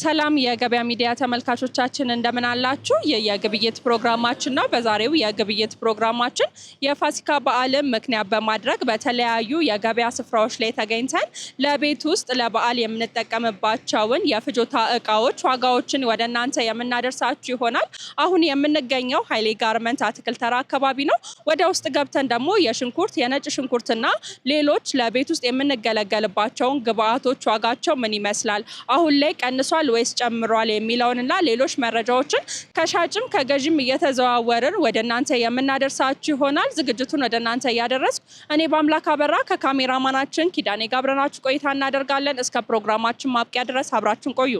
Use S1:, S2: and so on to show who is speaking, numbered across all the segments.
S1: ሰላም የገበያ ሚዲያ ተመልካቾቻችን እንደምን አላችሁ? የግብይት ፕሮግራማችን ነው። በዛሬው የግብይት ፕሮግራማችን የፋሲካ በዓልን ምክንያት በማድረግ በተለያዩ የገበያ ስፍራዎች ላይ ተገኝተን ለቤት ውስጥ ለበዓል የምንጠቀምባቸውን የፍጆታ እቃዎች ዋጋዎችን ወደ እናንተ የምናደርሳችሁ ይሆናል። አሁን የምንገኘው ኃይሌ ጋርመንት አትክልት ተራ አካባቢ ነው። ወደ ውስጥ ገብተን ደግሞ የሽንኩርት የነጭ ሽንኩርትና ሌሎች ለቤት ውስጥ የምንገለገልባቸውን ግብአቶች ዋጋቸው ምን ይመስላል፣ አሁን ላይ ቀንሷል ወይስ ጨምሯል የሚለውንና ሌሎች መረጃዎችን ከሻጭም ከገዥም እየተዘዋወርን ወደ እናንተ የምናደርሳችሁ ይሆናል። ዝግጅቱን ወደ እናንተ እያደረስኩ እኔ በአምላክ አበራ ከካሜራማናችን ኪዳኔ ጋር አብረናችሁ ቆይታ እናደርጋለን። እስከ ፕሮግራማችን ማብቂያ ድረስ አብራችሁን ቆዩ።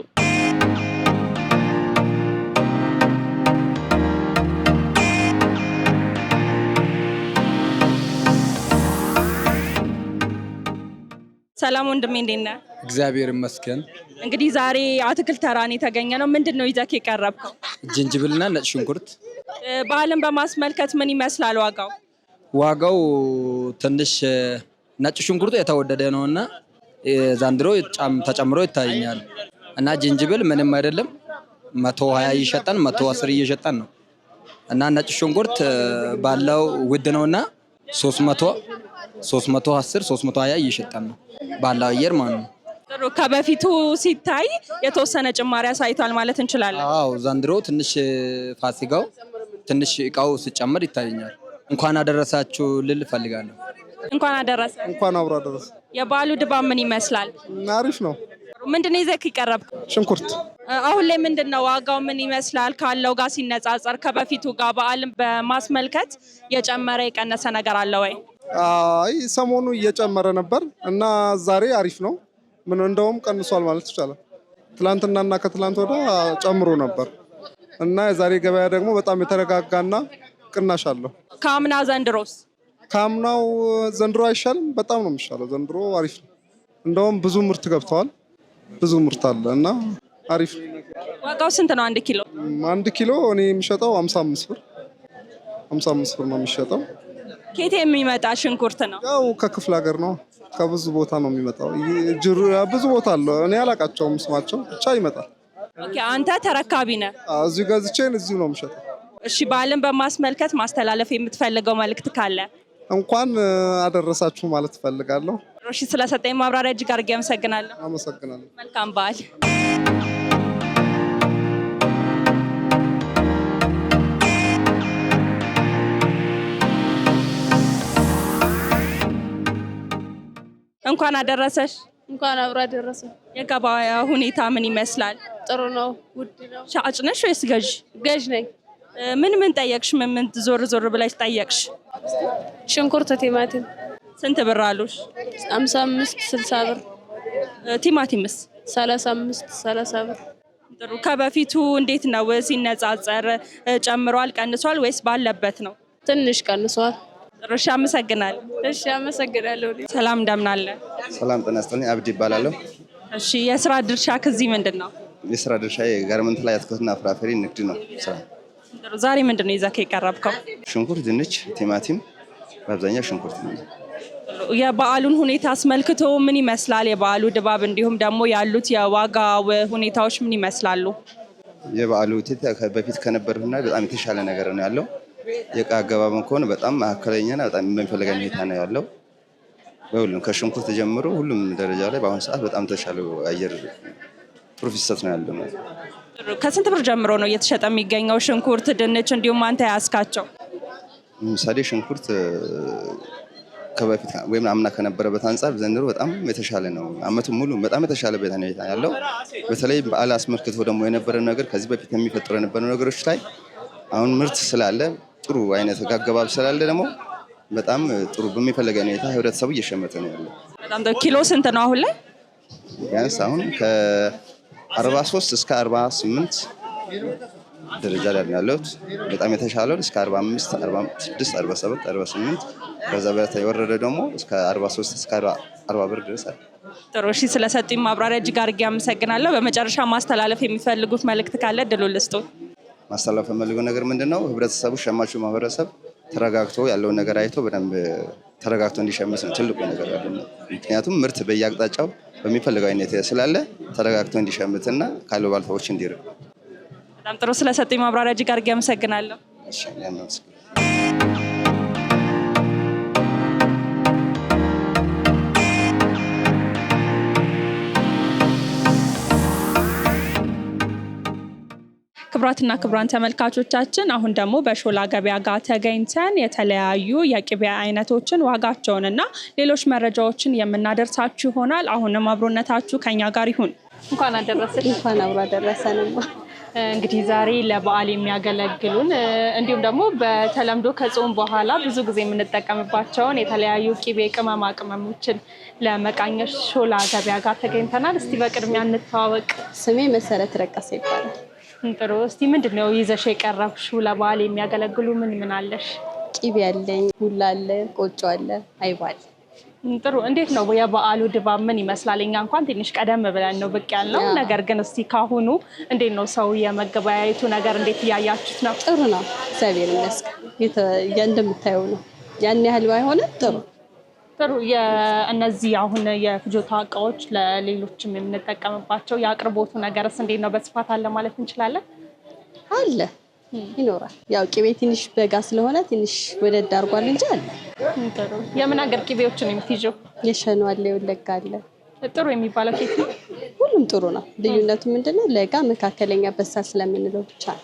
S1: ሰላም ወንድሜ እንዴት ነህ?
S2: እግዚአብሔር ይመስገን።
S1: እንግዲህ ዛሬ አትክልት ተራን የተገኘ ነው። ምንድነው ይዘህ የቀረብከው?
S2: ጅንጅብልና ነጭ ሽንኩርት።
S1: በዓልን በማስመልከት ምን ይመስላል ዋጋው?
S2: ዋጋው ትንሽ ነጭ ሽንኩርቱ የተወደደ ነውና ዛንድሮ ተጨምሮ ይታየኛል እና ጅንጅብል ምንም አይደለም 120 ይሸጣን 110 እየሸጣን ነው እና ነጭ ሽንኩርት ባለው ውድ ነውና 310 320 እየሸጣን ነው ባለው አየር ማለት ነው።
S1: ጥሩ። ከበፊቱ ሲታይ የተወሰነ ጭማሪ አሳይቷል ማለት እንችላለን?
S2: አዎ ዛንድሮ ትንሽ ፋሲካው ትንሽ እቃው ሲጨምር ይታየኛል። እንኳን አደረሳችሁ ልል ፈልጋለሁ።
S1: እንኳን አደረሰ።
S3: እንኳን አብሮ አደረሰ።
S1: የበዓሉ ድባብ ምን ይመስላል?
S3: አሪፍ ነው።
S1: ምንድነው ይዘህ የቀረብከው?
S3: ሽንኩርት።
S1: አሁን ላይ ምንድነው ዋጋው ምን ይመስላል ካለው ጋር ሲነጻጸር ከበፊቱ ጋር በዓልን በማስመልከት የጨመረ የቀነሰ ነገር አለ ወይ?
S3: አይ ሰሞኑ እየጨመረ ነበር እና ዛሬ አሪፍ ነው። ምን እንደውም ቀንሷል ማለት ይቻላል። ትላንትናና ከትላንት ወዳ ጨምሮ ነበር እና የዛሬ ገበያ ደግሞ በጣም የተረጋጋና ቅናሽ አለው።
S1: ከአምና ዘንድሮስ?
S3: ከአምናው ዘንድሮ አይሻልም? በጣም ነው የሚሻለው። ዘንድሮ አሪፍ ነው። እንደውም ብዙ ምርት ገብተዋል። ብዙ ምርት አለ እና አሪፍ ነው።
S1: ዋጋው ስንት ነው አንድ ኪሎ?
S3: አንድ ኪሎ እኔ የሚሸጠው 55 ብር 55 ብር ነው የሚሸጠው።
S1: ከየት የሚመጣ ሽንኩርት ነው?
S3: ያው ከክፍለ ሀገር ነው። ከብዙ ቦታ ነው የሚመጣው። ብዙ ቦታ አለ። እኔ አላቃቸውም ስማቸው ብቻ ይመጣል።
S1: ኦኬ፣ አንተ ተረካቢ ነህ?
S3: እዚሁ ገዝቼ እዚሁ ነው የምሸጠው።
S1: እሺ፣ በዓልን በማስመልከት ማስተላለፍ የምትፈልገው መልእክት ካለ?
S3: እንኳን አደረሳችሁ ማለት እፈልጋለሁ።
S1: እሺ፣ ስለሰጠኝ ማብራሪያ እጅግ አድርጌ አመሰግናለሁ።
S3: አመሰግናለሁ።
S1: መልካም በዓል። እንኳን አደረሰሽ።
S4: እንኳን አብሮ አደረሰ።
S1: የገበያ ሁኔታ ምን ይመስላል?
S4: ጥሩ ነው። ውድ ነው።
S1: ሻጭ ነሽ ወይስ ገዥ?
S4: ገዥ ነኝ።
S1: ምን ጠየቅሽ? ምን ዞር ብለሽ ጠየቅሽ?
S4: ሽንኩርት፣ ቲማቲም
S1: ስንት ብር አሉሽ?
S4: 55 60 ብር።
S1: ቲማቲምስ?
S4: 35 30 ብር።
S1: ጥሩ። ከበፊቱ እንዴት ነው ሲነጻጸር? ጨምሯል ቀንሷል ወይስ ባለበት ነው?
S4: ትንሽ ቀንሷል።
S1: እሺ፣ አመሰግናለሁ።
S4: እሺ፣ አመሰግናለሁ።
S1: ሰላም እንደምን አለ?
S5: ሰላም ጤና ይስጥልኝ። አብዲ ይባላለሁ።
S1: እሺ፣ የስራ ድርሻ ከዚህ ምንድን ነው?
S5: የስራ ድርሻ ጋርመንት ላይ አትክልትና ፍራፍሬ ንግድ ነው።
S1: ዛሬ ምንድን ነው ይዘህ የቀረብከው?
S5: ሽንኩርት፣ ድንች፣ ቲማቲም፣ በአብዛኛው ሽንኩርት ነው።
S1: የበዓሉን ሁኔታ አስመልክቶ ምን ይመስላል የበዓሉ ድባብ፣ እንዲሁም ደግሞ ያሉት የዋጋ ሁኔታዎች ምን ይመስላሉ?
S5: የበዓሉ በፊት ከነበረውና በጣም የተሻለ ነገር ነው ያለው። የእቃ አገባብም ከሆነ በጣም መካከለኛና በጣም በሚፈልገን ሁኔታ ነው ያለው። በሁሉም ከሽንኩርት ጀምሮ ሁሉም ደረጃ ላይ በአሁኑ ሰዓት በጣም ተሻለ አየር ጥሩ ፍሰት ነው ያለው።
S1: ከስንት ብር ጀምሮ ነው እየተሸጠ የሚገኘው ሽንኩርት፣ ድንች እንዲሁም አንተ ያስካቸው?
S5: ለምሳሌ ሽንኩርት ከበፊት ወይም አምና ከነበረበት አንጻር ዘንድሮ በጣም የተሻለ ነው። አመቱን ሙሉ በጣም የተሻለ ሁኔታ ነው ያለው። በተለይ በዓል አስመልክቶ ደግሞ የነበረ ነገር ከዚህ በፊት የሚፈጠሩ የነበሩ ነገሮች ላይ አሁን ምርት ስላለ ጥሩ አይነት አገባብ ስላለ ደግሞ በጣም ጥሩ በሚፈልገው ሁኔታ ህብረተሰቡ እየሸመተ ነው ያለው።
S1: በጣም ኪሎ ስንት ነው አሁን ላይ?
S5: ቢያንስ አሁን ከ43 እስከ 48 ደረጃ ላይ ያለሁት። በጣም የተሻለው እስከ 45 46 47 48 ከዛ በላይ የወረደ ደግሞ እስከ 43 እስከ 40 ብር ድረስ አለ።
S1: ጥሩ እሺ፣ ስለሰጡኝ ማብራሪያ እጅግ አድርጌ አመሰግናለሁ። በመጨረሻ ማስተላለፍ የሚፈልጉት መልእክት ካለ እድሉን ልስጡ።
S5: ማስተላለፍ የምፈልገው ነገር ምንድነው? ህብረተሰቡ ሸማቹ ማህበረሰብ ተረጋግቶ ያለውን ነገር አይቶ በደንብ ተረጋግቶ እንዲሸምት ነው ትልቁ ነገር ያለው። ምክንያቱም ምርት በየአቅጣጫው በሚፈልገው አይነት ስላለ ተረጋግቶ እንዲሸምትና ካለው ባልታዎች እንዲርቅ።
S1: በጣም ጥሩ፣ ስለሰጡኝ ማብራሪያ እጅግ አድርጌ አመሰግናለሁ።
S5: እሺ
S1: ክቡራትና ክቡራን ተመልካቾቻችን አሁን ደግሞ በሾላ ገበያ ጋር ተገኝተን የተለያዩ የቅቤ አይነቶችን ዋጋቸውንና ሌሎች መረጃዎችን የምናደርሳችሁ ይሆናል። አሁንም አብሮነታችሁ ከኛ ጋር ይሁን። እንኳን አደረሰን።
S4: እንኳን አብሮ አደረሰንማ።
S1: እንግዲህ ዛሬ ለበዓል የሚያገለግሉን እንዲሁም ደግሞ በተለምዶ ከጾም በኋላ ብዙ ጊዜ የምንጠቀምባቸውን የተለያዩ ቅቤ ቅመማ ቅመሞችን ለመቃኘት ሾላ ገበያ ጋር ተገኝተናል። እስቲ በቅድሚያ እንተዋወቅ።
S4: ስሜ መሰረት ረቀሰ ይባላል።
S1: ጥሩ። እስቲ ምንድነው ይዘሽ የቀረብሽው? ለበዓል የሚያገለግሉ ምን አለሽ?
S4: ቅቤ አለኝ፣ ቡላ አለ፣ ቆጮ አለ፣ አይብ አለ።
S1: ጥሩ። እንዴት ነው የበዓሉ ድባብ ምን ይመስላል? እኛ እንኳን ትንሽ ቀደም ብለን ነው ብቅ ያልነው። ነገር ግን እስቲ ካሁኑ እንዴት ነው ሰው የመገበያየቱ ነገር እንዴት እያያችሁት ነው?
S4: ጥሩ ነው፣ እግዚአብሔር ይመስገን። እንደምታየው ነው። ያን ያህል ባይሆንም ጥሩ
S1: ጥሩ። እነዚህ አሁን የፍጆታ እቃዎች ለሌሎችም የምንጠቀምባቸው የአቅርቦቱ ነገርስ እንዴት ነው? በስፋት አለ ማለት እንችላለን?
S4: አለ፣ ይኖራል። ያው ቅቤ ትንሽ በጋ ስለሆነ ትንሽ ወደድ አድርጓል እንጂ አለ።
S1: ጥሩ። የምን ሀገር ቅቤዎችን የምትይዥው?
S4: የሸኖ አለ፣ የወለጋ አለ።
S1: ጥሩ የሚባለው ኬት ነው?
S4: ሁሉም ጥሩ ነው። ልዩነቱ ምንድነው? ለጋ መካከለኛ በሳል ስለምንለው ብቻ ነው።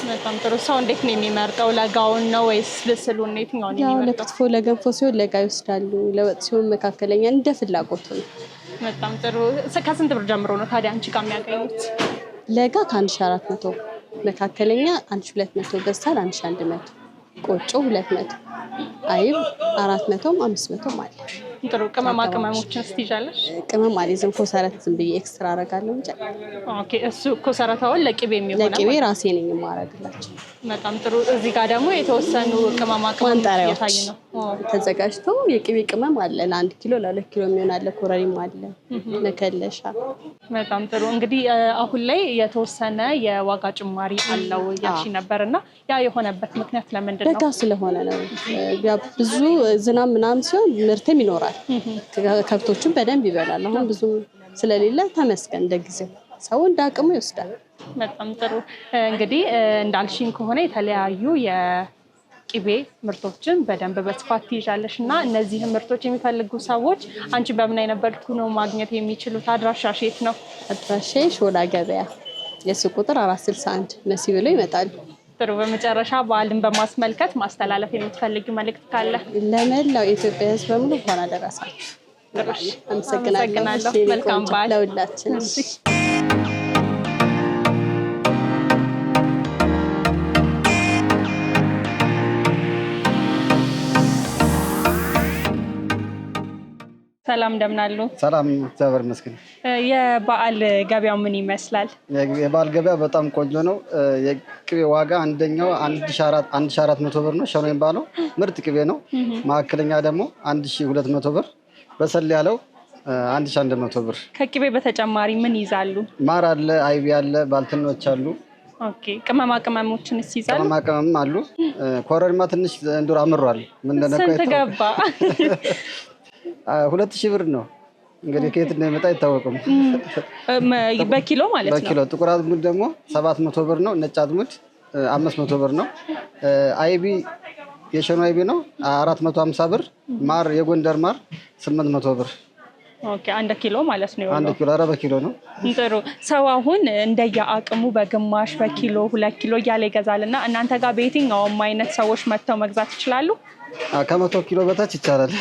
S1: በጣም ጥሩ። ሰው እንዴት ነው የሚመርጠው? ለጋውን ነው ወይስ ብስሉን? የትኛውን
S4: ያው
S1: የሚመርጠው?
S4: ለክትፎ ለገንፎ ሲሆን ለጋ ይወስዳሉ። ለወጥ ሲሆን መካከለኛ፣ እንደ ፍላጎቱ ነው።
S1: በጣም ጥሩ። ከስንት ብር ጀምሮ ነው ታዲያ አንቺ ጋር የሚያገኙት?
S4: ለጋ ከ1400፣ መካከለኛ 1200፣ በሳል 1100፣ ቆጮ 200፣ አይብ 400ም 500ም አለ።
S1: ጥሩ። ቅመማ ቅመሞችን ስትይዣለሽ?
S4: ቅመም አልይዝም። ኮሰረት ዝም ብዬ ኤክስትራ አደርጋለሁ እንጂ።
S1: ኦኬ። እሱ ኮሰረታውን ለቅቤ የሚሆነው
S4: ለቅቤ ራሴ ነኝ የማደርግላቸው።
S1: በጣም ጥሩ። እዚህ ጋር ደግሞ የተወሰኑ ቅመማ ቅመሞች እየታዩ ነው
S4: ተዘጋጅቶ። የቅቤ ቅመም አለ ለ1 ኪሎ ለ2 ኪሎ የሚሆን አለ። ኮረሪማ አለ፣ መከለሻ።
S1: በጣም ጥሩ። እንግዲህ አሁን ላይ የተወሰነ የዋጋ ጭማሪ አለው እያልሽ ነበርና ያ የሆነበት ምክንያት ለምንድን ነው?
S4: በጋ ስለሆነ ነው። ብዙ ዝናብ ምናምን ሲሆን ምርትም ይኖራል። ከብቶችን በደንብ ይበላል። አሁን ብዙ ስለሌለ ተመስገን፣ እንደጊዜው ሰው እንዳቅሙ ይወስዳል።
S1: በጣም ጥሩ። እንግዲህ እንዳልሽኝ ከሆነ የተለያዩ የቅቤ ምርቶችን በደንብ በስፋት ትይዣለሽ እና እነዚህን ምርቶች የሚፈልጉ ሰዎች አንቺ በምን አይነት መልኩ ነው ማግኘት የሚችሉት? አድራሻሽ የት ነው?
S4: አድራሻ ሾላ ገበያ የሱቅ ቁጥር 461 መሲ ብሎ ይመጣሉ።
S1: ጥሩ። በመጨረሻ በዓልን በማስመልከት ማስተላለፍ የምትፈልጊው መልእክት ካለ?
S4: ለመላው የኢትዮጵያ ሕዝብ በሙሉ እንኳን አደረሳችሁ። አመሰግናለሁ።
S1: መልካም በዓል
S4: ለሁላችን።
S1: ሰላም እንደምን አሉ?
S6: ሰላም እግዚአብሔር ይመስገን።
S1: የበዓል ገበያው ምን ይመስላል?
S6: የበዓል ገበያ በጣም ቆንጆ ነው። የቅቤ ዋጋ አንደኛው 1400 ብር ነው። ሸኖ የሚባለው ምርጥ ቅቤ ነው። መካከለኛ ደግሞ 1200 ብር፣ በሰል ያለው 1100 ብር።
S1: ከቅቤ በተጨማሪ ምን ይዛሉ?
S6: ማር አለ፣ አይብ አለ፣ ባልትኖች አሉ።
S1: ኦኬ። ቅመማ ቅመሞችን ይዛሉ?
S6: ቅመማ ቅመም አሉ። ኮረሪማ ትንሽ እንዱር አምሯል። ምን እንደነካ
S1: ስንት ገባ?
S6: 2000 ብር ነው። እንግዲህ ከየት እንደሚመጣ አይታወቅም።
S1: በኪሎ ማለት ነው?
S6: በኪሎ። ጥቁር አዝሙድ ደግሞ 700 ብር ነው። ነጭ አዝሙድ 500 ብር ነው። አይቢ የሸኖ አይቢ ነው 450 ብር። ማር የጎንደር ማር 800 ብር።
S1: ኦኬ። 1 ኪሎ ማለት ነው?
S6: 1 ኪሎ። ኧረ በኪሎ ነው።
S1: ጥሩ። ሰው አሁን እንደየአቅሙ በግማሽ በኪሎ 2 ኪሎ እያለ ይገዛል እና እናንተ ጋር በየትኛውም አይነት ሰዎች መጥተው መግዛት ይችላሉ?
S6: ከ100 ኪሎ በታች ይቻላል።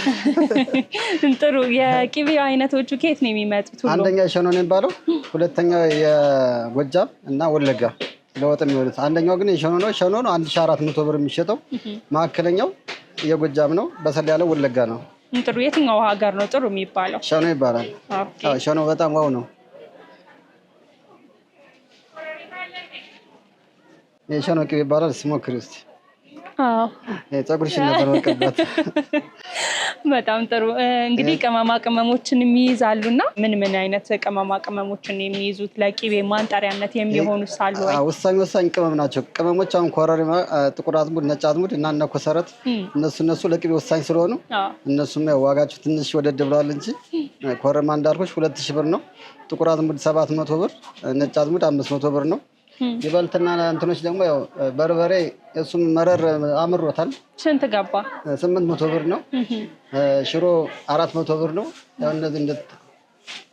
S1: ጥሩ። የቅቤ አይነቶቹ ከየት ነው የሚመጡት?
S6: አንደኛ ሸኖ ነው የሚባለው፣ ሁለተኛው የጎጃም እና ወለጋ ለወጥ የሚሆኑት። አንደኛው ግን የሸኖ ነው። ሸኖ ነው 1400 ብር የሚሸጠው። መካከለኛው የጎጃም ነው። በሰል ያለው ወለጋ ነው።
S1: ጥሩ። የትኛው ሀገር ነው ጥሩ የሚባለው?
S6: ሸኖ ይባላል። ሸኖ በጣም ዋው ነው። የሸኖ ቅቤ ይባላል። ስሞክሪ እስኪ።
S1: አዎ
S6: ፀጉርሽን ነበር መቀባት።
S1: በጣም ጥሩ። እንግዲህ ቅመማ ቅመሞችን የሚይዛሉና ምን አይነት ቅመማ ቅመሞችን የሚይዙት ለቂቤ ማንጠሪያነት የሚሆኑ ሳሉ ወይ?
S6: ወሳኝ ቅመም ናቸው። ቅመሞች አሁን ኮረሪማ፣ ጥቁር አዝሙድ፣ ነጭ አዝሙድ እና እነ ኮሰረት እነሱ ለቂቤ ወሳኝ ስለሆኑ እነሱም ያው ዋጋቸው ትንሽ ወደድ ብለዋል እንጂ ኮረሪማ እንዳልኩሽ 2000 ብር ነው። ጥቁር አዝሙድ 700 ብር፣ ነጭ አዝሙድ 500 ብር ነው። ይበልጥና እንትኖች ደግሞ ያው በርበሬ እሱም መረር አምሮታል።
S1: ስንት ገባ?
S6: 800 ብር ነው። ሽሮ 400 ብር ነው። ያው እነዚህ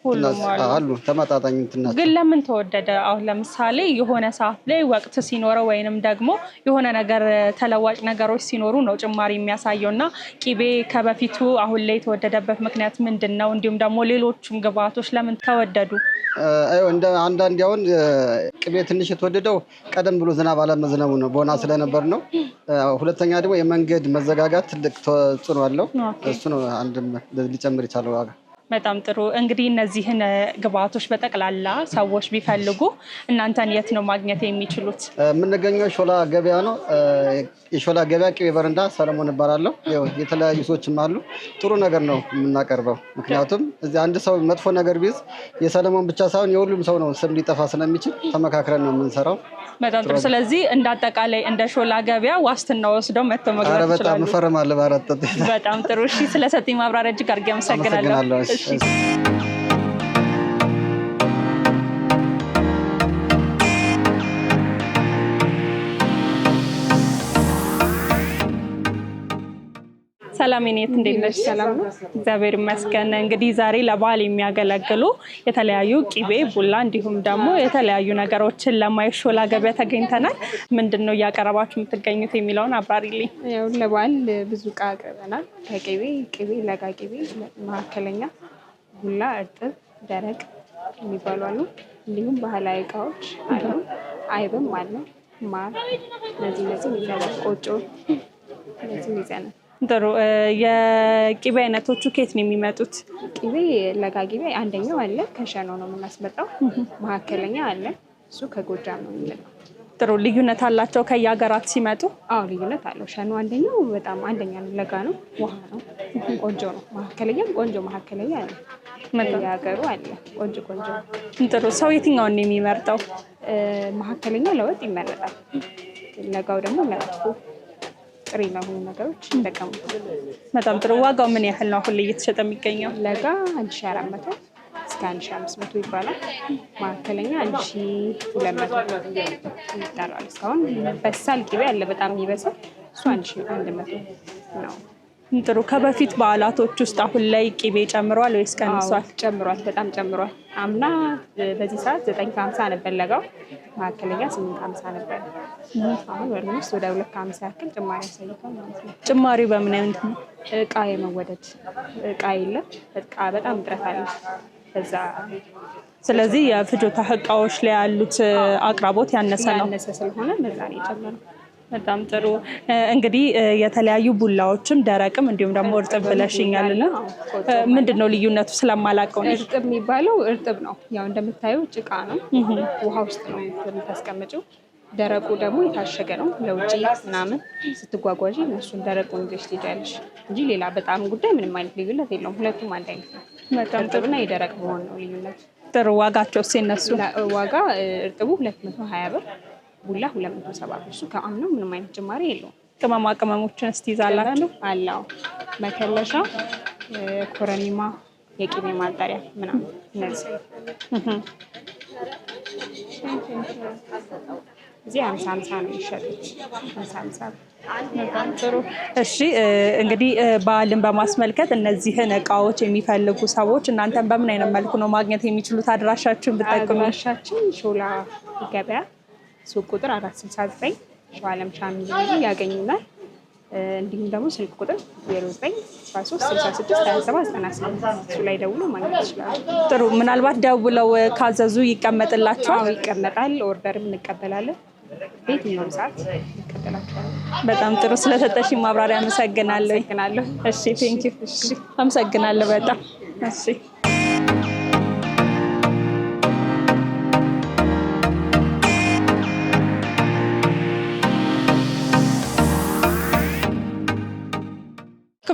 S1: ሁሉም
S6: አሉ ተመጣጣኝ እንትናቸው።
S1: ግን ለምን ተወደደ? አሁን ለምሳሌ የሆነ ሰዓት ላይ ወቅት ሲኖረው ወይንም ደግሞ የሆነ ነገር ተለዋጭ ነገሮች ሲኖሩ ነው ጭማሪ የሚያሳየውና ቂቤ ከበፊቱ አሁን ላይ የተወደደበት ምክንያት ምንድነው? እንዲሁም ደግሞ ሌሎችም ግብአቶች ለምን ተወደዱ?
S6: እንደ አንዳንድ አሁን ቅቤ ትንሽ የተወደደው ቀደም ብሎ ዝናብ አለመዝነቡ ነው፣ ቦና ስለነበር ነው። ሁለተኛ ደግሞ የመንገድ መዘጋጋት ትልቅ ተጽዕኖ አለው። እሱ ነው አንድም ሊጨምር የቻለው ዋጋ።
S1: በጣም ጥሩ። እንግዲህ እነዚህን ግብአቶች በጠቅላላ ሰዎች ቢፈልጉ እናንተን የት ነው ማግኘት የሚችሉት?
S6: የምንገኘው ሾላ ገበያ ነው። የሾላ ገበያ ቅቤ በረንዳ ሰለሞን እባላለሁ። የተለያዩ ሰዎችም አሉ። ጥሩ ነገር ነው የምናቀርበው። ምክንያቱም እዚህ አንድ ሰው መጥፎ ነገር ቢይዝ የሰለሞን ብቻ ሳይሆን የሁሉም ሰው ነው ስም ሊጠፋ ስለሚችል ተመካክረን ነው የምንሰራው።
S1: በጣም ጥሩ። ስለዚህ እንደ አጠቃላይ እንደ ሾላ ገበያ ዋስትና ወስደው መጥተው መግዛት ይችላሉ።
S6: በጣም እፈርማለሁ ባረጥ።
S1: በጣም ጥሩ። እሺ፣ ስለሰጠኝ ማብራሪያ እጅግ አድርጌ አመሰግናለሁ። እሺ ሰላም ኔት፣ እንዴት ነሽ?
S4: ሰላም ነው፣
S1: እግዚአብሔር ይመስገን። እንግዲህ ዛሬ ለበዓል የሚያገለግሉ የተለያዩ ቂቤ፣ ቡላ እንዲሁም ደግሞ የተለያዩ ነገሮችን ለማየት ሾላ ገበያ ተገኝተናል። ምንድነው እያቀረባችሁ የምትገኙት የሚለውን አብራሪልኝ።
S4: ያው ለበዓል ብዙ እቃ አቅርበናል። ቅቤ፣ ለጋ ቅቤ፣ መካከለኛ፣ ቡላ፣ እርጥብ፣ ደረቅ የሚባሉ አሉ። እንዲሁም ባህላዊ እቃዎች አሉ። አይብም አለ፣ ማር፣ እነዚህ ይዘናል። ቆጮ፣ እነዚህ ይዘናል።
S1: ጥሩ። የቂቤ አይነቶቹ ከየት ነው የሚመጡት?
S4: ቅቤ ለጋ ቅቤ አንደኛው አለ፣ ከሸኖ ነው የምናስመጣው። መካከለኛ አለ፣ እሱ ከጎጃም ነው የሚመጣው።
S1: ጥሩ። ልዩነት አላቸው ከየሀገራት ሲመጡ?
S4: አዎ ልዩነት አለው። ሸኖ አንደኛው በጣም አንደኛ ነው፣ ለጋ ነው፣ ውሃ ነው፣ ቆንጆ ነው። መካከለኛም ቆንጆ መካከለኛ አለ፣ የሀገሩ አለ፣ ቆንጆ።
S1: ጥሩ። ሰው የትኛውን ነው የሚመርጠው?
S4: መካከለኛ ለወጥ ይመረጣል፣ ለጋው ደግሞ ለመጥፎ ጥሬ ለሆኑ ነገሮች ይጠቀሙ።
S1: በጣም ጥሩ። ዋጋው ምን ያህል ነው አሁን ላይ እየተሸጠ የሚገኘው?
S4: ለጋ 1400 እስከ 1500 ይባላል። መካከለኛ 1200 ይጠራል። እስካሁን በሳል ቅቤ አለ፣ በጣም የሚበሳል፣ እሱ 1100 ነው።
S1: ጥሩ። ከበፊት በዓላቶች ውስጥ አሁን ላይ ቅቤ ጨምሯል ወይስ ቀንሷል?
S4: ጨምሯል፣ በጣም ጨምሯል። አምና በዚህ ሰዓት 950 ነበር ለጋው፣ መካከለኛ 850 ነበር። አሁን ወልሞስ ወደ 250 ያክል ጭማሪ ያሳይቷል ማለት ነው።
S1: ጭማሪው በምን አይነት ነው?
S4: እቃ የመወደድ እቃ የለም፣ እቃ በጣም እጥረት አለ በዛ።
S1: ስለዚህ የፍጆታ እቃዎች ላይ ያሉት አቅራቦት ያነሰ
S4: ስለሆነ በዛ ነው የጨመረው።
S1: በጣም ጥሩ። እንግዲህ የተለያዩ ቡላዎችም ደረቅም እንዲሁም ደግሞ እርጥብ ብለሽኛልና ምንድነው ልዩነቱ? ስለማላውቀው ነው።
S4: እርጥብ የሚባለው እርጥብ ነው፣ ያው እንደምታየው ጭቃ ነው፣ ውሃ ውስጥ ነው የምታስቀምጪው። ደረቁ ደግሞ የታሸገ ነው፣ ለውጭ ምናምን ስትጓጓዥ እነሱን ደረቁን ይዘሽ ትሄጃለሽ እንጂ ሌላ በጣም ጉዳይ ምንም አይነት ልዩነት የለውም። ሁለቱም አንድ አይነት ነው። እርጥብና የደረቅ መሆን ነው ልዩነቱ።
S1: ጥሩ። ዋጋቸው ሲነሱ?
S4: ዋጋ እርጥቡ 220 ብር፣ ቡላ 270 ብር። እሱ ከአምናው ምንም አይነት ጭማሪ የለውም።
S1: ቅመማ ቅመሞችን እስቲ ይዛላችሁ?
S4: አላው መከለሻ፣ ኮረኒማ፣ የቅቤ ማጣሪያ ምናምን እነዚህ እዚህ 50 ነው የሚሸጡት። 50
S1: በጣም ጥሩ። እሺ እንግዲህ በዓልን በማስመልከት እነዚህን እቃዎች የሚፈልጉ ሰዎች እናንተን በምን አይነት መልኩ ነው ማግኘት የሚችሉት? አድራሻችሁን ብትጠቁሙ።
S4: አድራሻችን ሾላ ገበያ ሱቅ ቁጥር 469 ሸዋለም ሻሚል ያገኙናል። እንዲሁም ደግሞ ስልክ ቁጥር 0913662798 እሱ ላይ ደውሎ ማግኘት ይችላሉ።
S1: ጥሩ። ምናልባት ደውለው ካዘዙ ይቀመጥላቸዋል?
S4: ይቀመጣል። ኦርደርም እንቀበላለን። በየትኛውም ሰዓት እንቀበላቸዋለን።
S1: በጣም ጥሩ። ስለሰጠሽኝ ማብራሪያ አመሰግናለሁ። እሺ ቴንኪው። እሺ አመሰግናለሁ በጣም እሺ።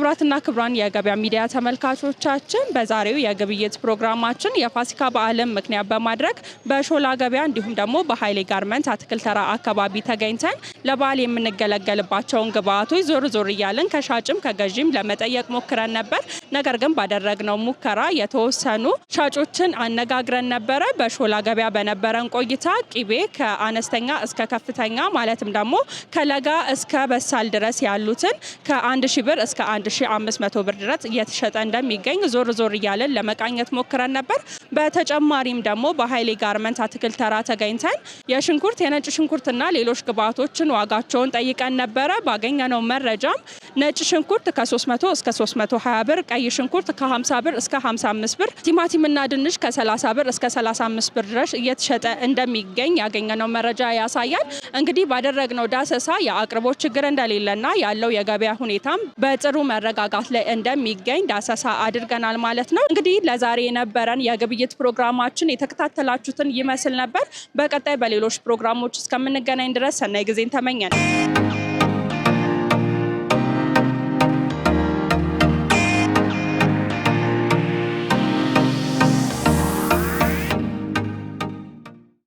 S1: ክብራትና ክብራን የገበያ ሚዲያ ተመልካቾቻችን በዛሬው የግብይት ፕሮግራማችን የፋሲካ በዓልን ምክንያት በማድረግ በሾላ ገበያ እንዲሁም ደግሞ በኃይሌ ጋርመንት አትክልት ተራ አካባቢ ተገኝተን ለበዓል የምንገለገልባቸውን ግብአቶች ዞር ዞር እያልን ከሻጭም ከገዢም ለመጠየቅ ሞክረን ነበር። ነገር ግን ባደረግነው ሙከራ የተወሰኑ ሻጮችን አነጋግረን ነበረ። በሾላ ገበያ በነበረን ቆይታ ቂቤ ከአነስተኛ እስከ ከፍተኛ ማለትም ደግሞ ከለጋ እስከ በሳል ድረስ ያሉትን ከ1000 ብር እስከ 1500 ብር ድረስ እየተሸጠ እንደሚገኝ ዞር ዞር እያለን ለመቃኘት ሞክረን ነበር። በተጨማሪም ደግሞ በኃይሌ ጋርመንት አትክልት ተራ ተገኝተን የሽንኩርት የነጭ ሽንኩርትና ሌሎች ግብአቶችን ዋጋቸውን ጠይቀን ነበረ። ባገኘነው መረጃም ነጭ ሽንኩርት ከ300 እስከ 320 ብር፣ ቀይ ሽንኩርት ከ50 ብር እስከ 55 ብር፣ ቲማቲምና ድንች ከ30 ብር እስከ 35 ብር ድረስ እየተሸጠ እንደሚገኝ ያገኘነው መረጃ ያሳያል። እንግዲህ ባደረግነው ዳሰሳ የአቅርቦት ችግር እንደሌለና ያለው የገበያ ሁኔታም በጥሩ መረጋጋት ላይ እንደሚገኝ ዳሰሳ አድርገናል ማለት ነው። እንግዲህ ለዛሬ የነበረን የግብይት ፕሮግራማችን የተከታተላችሁትን ይመስል ነበር። በቀጣይ በሌሎች ፕሮግራሞች እስከምንገናኝ ድረስ ሰናይ ጊዜን ተመኘን።